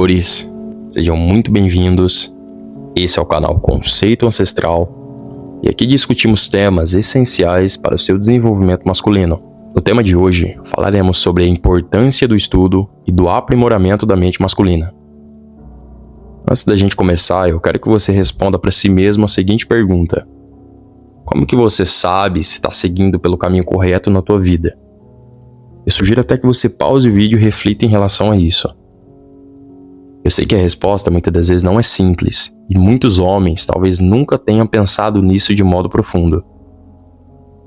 senhores, sejam muito bem-vindos. Esse é o canal Conceito Ancestral e aqui discutimos temas essenciais para o seu desenvolvimento masculino. No tema de hoje, falaremos sobre a importância do estudo e do aprimoramento da mente masculina. Antes da gente começar, eu quero que você responda para si mesmo a seguinte pergunta: como que você sabe se está seguindo pelo caminho correto na tua vida? Eu sugiro até que você pause o vídeo e reflita em relação a isso. Eu sei que a resposta muitas das vezes não é simples, e muitos homens talvez nunca tenham pensado nisso de modo profundo.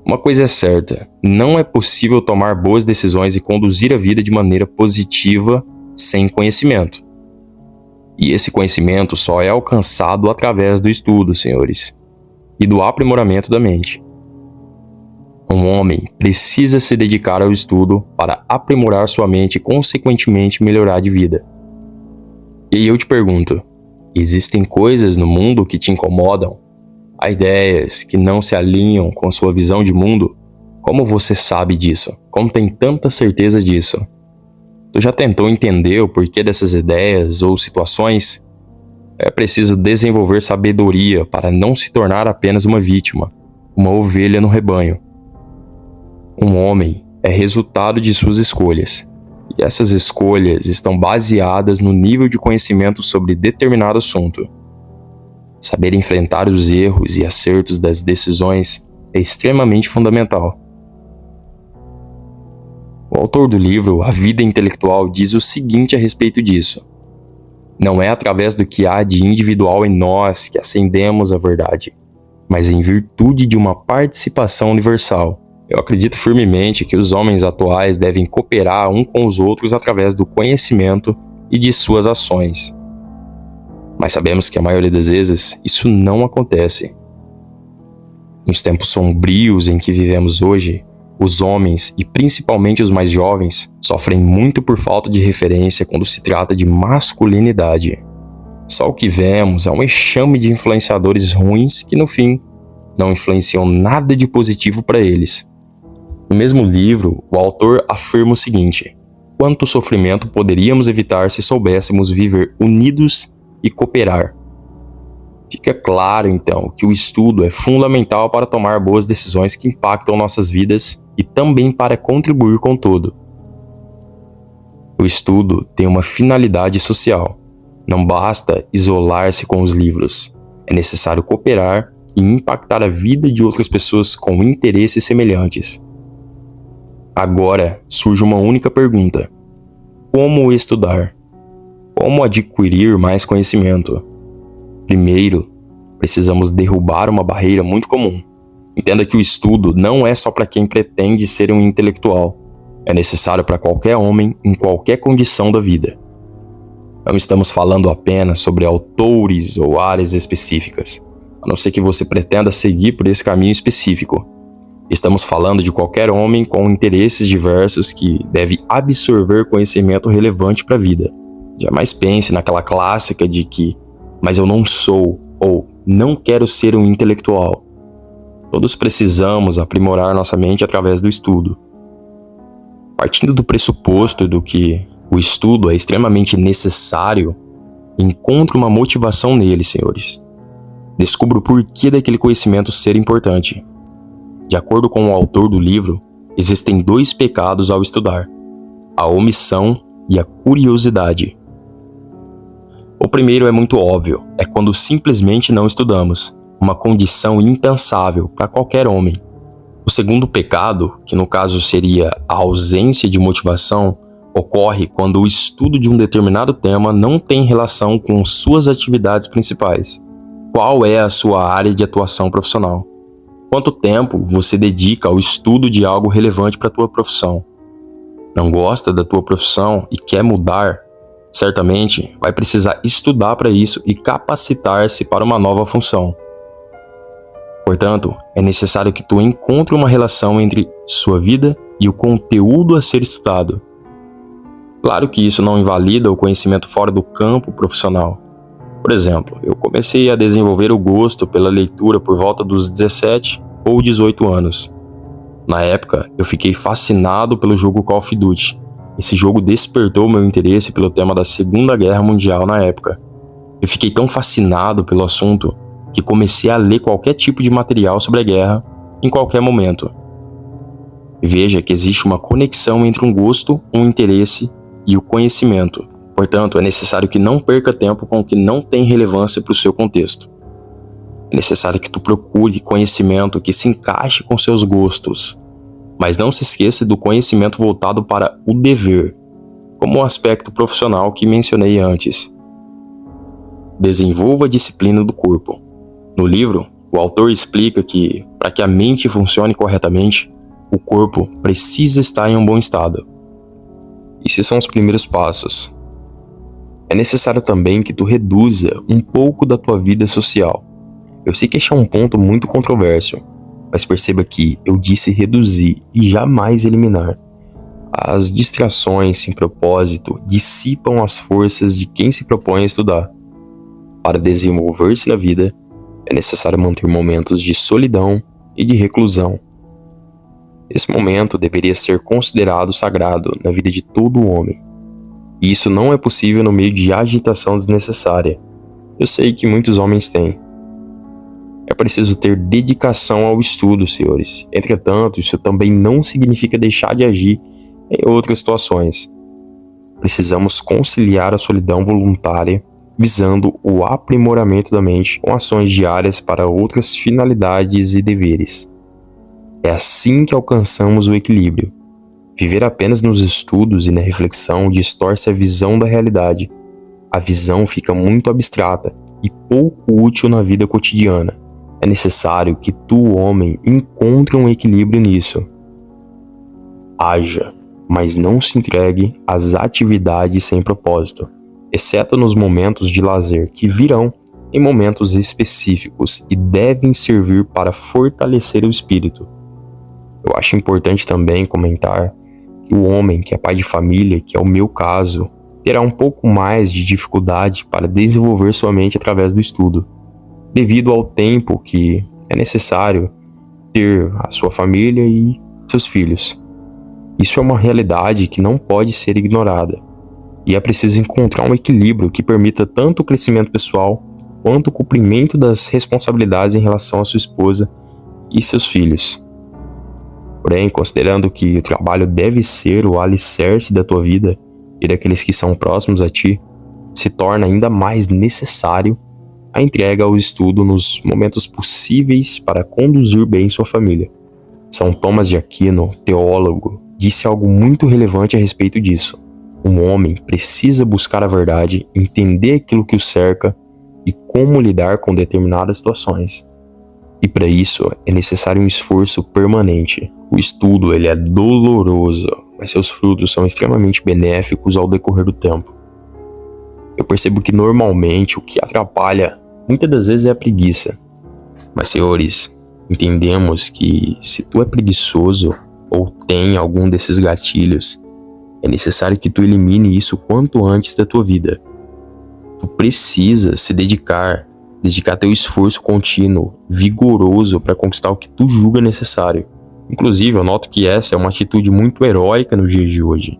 Uma coisa é certa, não é possível tomar boas decisões e conduzir a vida de maneira positiva sem conhecimento. E esse conhecimento só é alcançado através do estudo, senhores, e do aprimoramento da mente. Um homem precisa se dedicar ao estudo para aprimorar sua mente e, consequentemente, melhorar de vida. E eu te pergunto, existem coisas no mundo que te incomodam? Há ideias que não se alinham com sua visão de mundo? Como você sabe disso? Como tem tanta certeza disso? Tu já tentou entender o porquê dessas ideias ou situações? É preciso desenvolver sabedoria para não se tornar apenas uma vítima, uma ovelha no rebanho. Um homem é resultado de suas escolhas, e essas escolhas estão baseadas no nível de conhecimento sobre determinado assunto. Saber enfrentar os erros e acertos das decisões é extremamente fundamental. O autor do livro A Vida Intelectual diz o seguinte a respeito disso: não é através do que há de individual em nós que ascendemos à verdade, mas em virtude de uma participação universal. Eu acredito firmemente que os homens atuais devem cooperar um com os outros através do conhecimento e de suas ações. Mas sabemos que a maioria das vezes isso não acontece. Nos tempos sombrios em que vivemos hoje, os homens, e principalmente os mais jovens, sofrem muito por falta de referência quando se trata de masculinidade. Só o que vemos é um enxame de influenciadores ruins que, no fim, não influenciam nada de positivo para eles. No mesmo livro, o autor afirma o seguinte: quanto sofrimento poderíamos evitar se soubéssemos viver unidos e cooperar? Fica claro, então, que o estudo é fundamental para tomar boas decisões que impactam nossas vidas e também para contribuir com o todo. O estudo tem uma finalidade social. Não basta isolar-se com os livros. É necessário cooperar e impactar a vida de outras pessoas com interesses semelhantes. Agora surge uma única pergunta: como estudar? Como adquirir mais conhecimento? Primeiro, precisamos derrubar uma barreira muito comum. Entenda que o estudo não é só para quem pretende ser um intelectual. É necessário para qualquer homem em qualquer condição da vida. Não estamos falando apenas sobre autores ou áreas específicas, a não ser que você pretenda seguir por esse caminho específico. Estamos falando de qualquer homem com interesses diversos que deve absorver conhecimento relevante para a vida. Jamais pense naquela clássica de que, mas eu não sou ou não quero ser um intelectual. Todos precisamos aprimorar nossa mente através do estudo. Partindo do pressuposto do que o estudo é extremamente necessário, encontre uma motivação nele, senhores. Descubra o porquê daquele conhecimento ser importante. De acordo com o autor do livro, existem 2 pecados ao estudar: a omissão e a curiosidade. O primeiro é muito óbvio, é quando simplesmente não estudamos, uma condição impensável para qualquer homem. O segundo pecado, que no caso seria a ausência de motivação, ocorre quando o estudo de um determinado tema não tem relação com suas atividades principais. Qual é a sua área de atuação profissional? Quanto tempo você dedica ao estudo de algo relevante para a tua profissão? Não gosta da tua profissão e quer mudar? Certamente vai precisar estudar para isso e capacitar-se para uma nova função. Portanto, é necessário que tu encontre uma relação entre sua vida e o conteúdo a ser estudado. Claro que isso não invalida o conhecimento fora do campo profissional. Por exemplo, eu comecei a desenvolver o gosto pela leitura por volta dos 17 ou 18 anos. Na época, eu fiquei fascinado pelo jogo Call of Duty Esse jogo despertou meu interesse pelo tema da Segunda Guerra Mundial na época. Eu fiquei tão fascinado pelo assunto que comecei a ler qualquer tipo de material sobre a guerra em qualquer momento. Veja que existe uma conexão entre um gosto, um interesse e o conhecimento. Portanto, é necessário que não perca tempo com o que não tem relevância para o seu contexto. É necessário que tu procure conhecimento que se encaixe com seus gostos, mas não se esqueça do conhecimento voltado para o dever, como o aspecto profissional que mencionei antes. Desenvolva a disciplina do corpo. No livro, o autor explica que, para que a mente funcione corretamente, o corpo precisa estar em um bom estado. Esses são os primeiros passos. É necessário também que tu reduza um pouco da tua vida social. Eu sei que este é um ponto muito controverso, mas perceba que eu disse reduzir e jamais eliminar. As distrações sem propósito dissipam as forças de quem se propõe a estudar. Para desenvolver-se na vida, é necessário manter momentos de solidão e de reclusão. Esse momento deveria ser considerado sagrado na vida de todo homem. E isso não é possível no meio de agitação desnecessária. Eu sei que muitos homens têm. É preciso ter dedicação ao estudo, senhores. Entretanto, isso também não significa deixar de agir em outras situações. Precisamos conciliar a solidão voluntária visando o aprimoramento da mente com ações diárias para outras finalidades e deveres. É assim que alcançamos o equilíbrio. Viver apenas nos estudos e na reflexão distorce a visão da realidade. A visão fica muito abstrata e pouco útil na vida cotidiana. É necessário que tu, homem, encontre um equilíbrio nisso. Haja, mas não se entregue às atividades sem propósito, exceto nos momentos de lazer que virão em momentos específicos e devem servir para fortalecer o espírito. Eu acho importante também comentar que o homem que é pai de família, que é o meu caso, terá um pouco mais de dificuldade para desenvolver sua mente através do estudo, devido ao tempo que é necessário ter a sua família e seus filhos. Isso é uma realidade que não pode ser ignorada, e é preciso encontrar um equilíbrio que permita tanto o crescimento pessoal quanto o cumprimento das responsabilidades em relação à sua esposa e seus filhos. Porém, considerando que o trabalho deve ser o alicerce da tua vida e daqueles que são próximos a ti, se torna ainda mais necessário a entrega ao estudo nos momentos possíveis para conduzir bem sua família. São Tomás de Aquino, teólogo, disse algo muito relevante a respeito disso. Um homem precisa buscar a verdade, entender aquilo que o cerca e como lidar com determinadas situações. E para isso é necessário um esforço permanente. O estudo ele é doloroso, mas seus frutos são extremamente benéficos ao decorrer do tempo. Eu percebo que normalmente o que atrapalha muitas das vezes é a preguiça. Mas, senhores, entendemos que se tu é preguiçoso ou tem algum desses gatilhos, é necessário que tu elimine isso quanto antes da tua vida. Tu precisa se dedicar teu esforço contínuo, vigoroso para conquistar o que tu julga necessário. Inclusive, eu noto que essa é uma atitude muito heróica nos dias de hoje.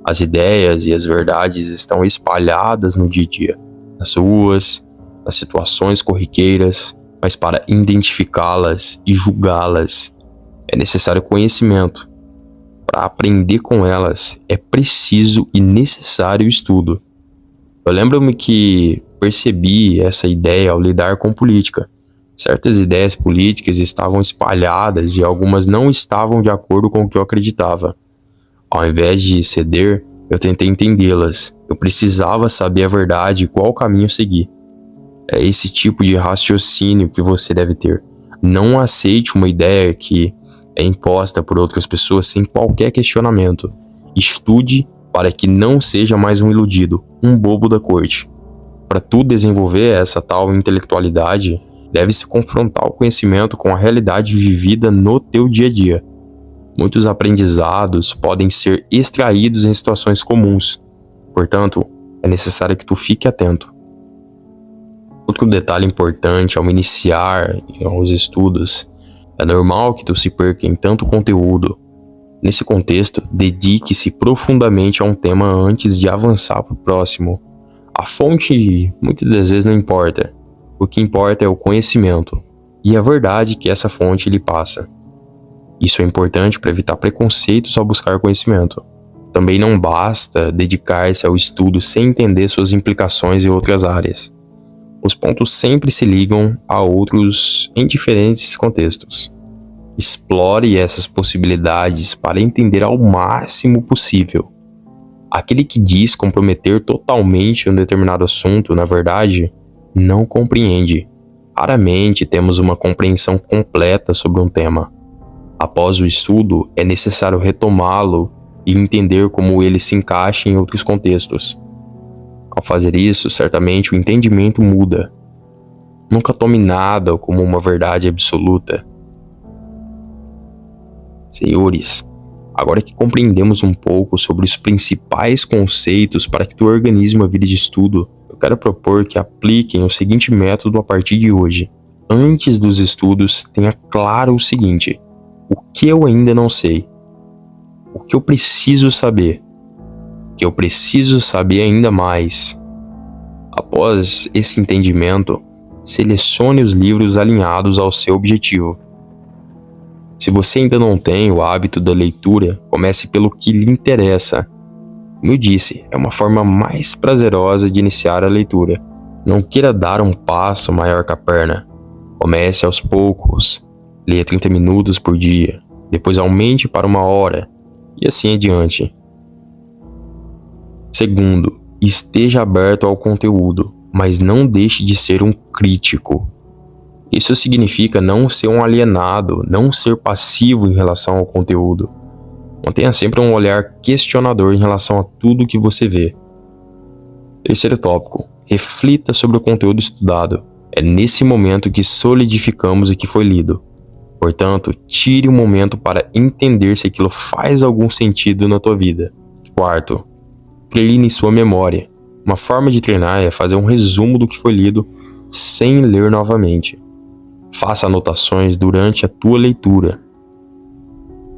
As ideias e as verdades estão espalhadas no dia a dia, nas ruas, nas situações corriqueiras, mas para identificá-las e julgá-las é necessário conhecimento. Para aprender com elas é preciso e necessário estudo. Eu lembro-me que percebi essa ideia ao lidar com política. Certas ideias políticas estavam espalhadas e algumas não estavam de acordo com o que eu acreditava. Ao invés de ceder, eu tentei entendê-las. Eu precisava saber a verdade e qual caminho seguir. É esse tipo de raciocínio que você deve ter. Não aceite uma ideia que é imposta por outras pessoas sem qualquer questionamento. Estude para que não seja mais um iludido, um bobo da corte. Para tu desenvolver essa tal intelectualidade, deve-se confrontar o conhecimento com a realidade vivida no teu dia a dia. Muitos aprendizados podem ser extraídos em situações comuns. Portanto, é necessário que tu fique atento. Outro detalhe importante ao iniciar os estudos, é normal que tu se perca em tanto conteúdo. Nesse contexto, dedique-se profundamente a um tema antes de avançar para o próximo. A fonte muitas das vezes não importa. O que importa é o conhecimento e a verdade que essa fonte lhe passa. Isso é importante para evitar preconceitos ao buscar conhecimento. Também não basta dedicar-se ao estudo sem entender suas implicações em outras áreas. Os pontos sempre se ligam a outros em diferentes contextos. Explore essas possibilidades para entender ao máximo possível. Aquele que diz comprometer totalmente um determinado assunto, na verdade, não compreende. Raramente temos uma compreensão completa sobre um tema. Após o estudo, é necessário retomá-lo e entender como ele se encaixa em outros contextos. Ao fazer isso, certamente o entendimento muda. Nunca tome nada como uma verdade absoluta. Senhores, agora que compreendemos um pouco sobre os principais conceitos para que tu organize uma vida de estudo, eu quero propor que apliquem o seguinte método a partir de hoje. Antes dos estudos, tenha claro o seguinte: o que eu ainda não sei? O que eu preciso saber? O que eu preciso saber ainda mais? Após esse entendimento, selecione os livros alinhados ao seu objetivo. Se você ainda não tem o hábito da leitura, comece pelo que lhe interessa. Como eu disse, é uma forma mais prazerosa de iniciar a leitura. Não queira dar um passo maior que a perna. Comece aos poucos. Leia 30 minutos por dia. Depois aumente para 1 hora. E assim adiante. Segundo, esteja aberto ao conteúdo, mas não deixe de ser um crítico. Isso significa não ser um alienado, não ser passivo em relação ao conteúdo. Mantenha sempre um olhar questionador em relação a tudo que você vê. Terceiro tópico, reflita sobre o conteúdo estudado. É nesse momento que solidificamos o que foi lido. Portanto, tire um momento para entender se aquilo faz algum sentido na tua vida. Quarto, treine sua memória. Uma forma de treinar é fazer um resumo do que foi lido sem ler novamente. Faça anotações durante a tua leitura.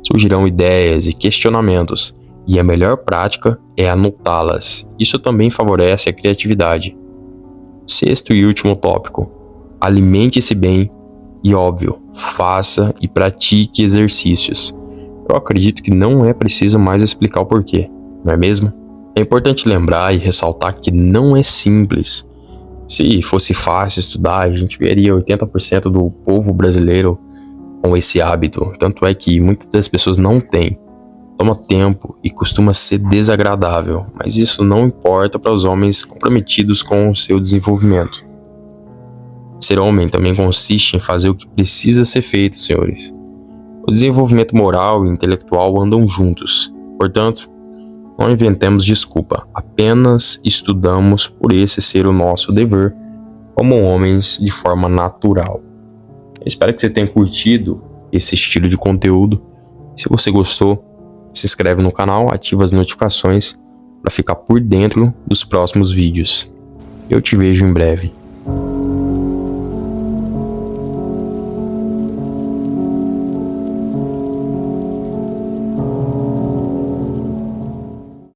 Surgirão ideias e questionamentos, e a melhor prática é anotá-las. Isso também favorece a criatividade. Sexto e último tópico, alimente-se bem e, óbvio, faça e pratique exercícios. Eu acredito que não é preciso mais explicar o porquê, não é mesmo? É importante lembrar e ressaltar que não é simples. Se fosse fácil estudar, a gente veria 80% do povo brasileiro com esse hábito. Tanto é que muitas das pessoas não têm. Toma tempo e costuma ser desagradável, mas isso não importa para os homens comprometidos com o seu desenvolvimento. Ser homem também consiste em fazer o que precisa ser feito, senhores. O desenvolvimento moral e intelectual andam juntos. Portanto, não inventemos desculpa, apenas estudamos por esse ser o nosso dever, como homens de forma natural. Eu espero que você tenha curtido esse estilo de conteúdo. Se você gostou, se inscreve no canal, ativa as notificações para ficar por dentro dos próximos vídeos. Eu te vejo em breve.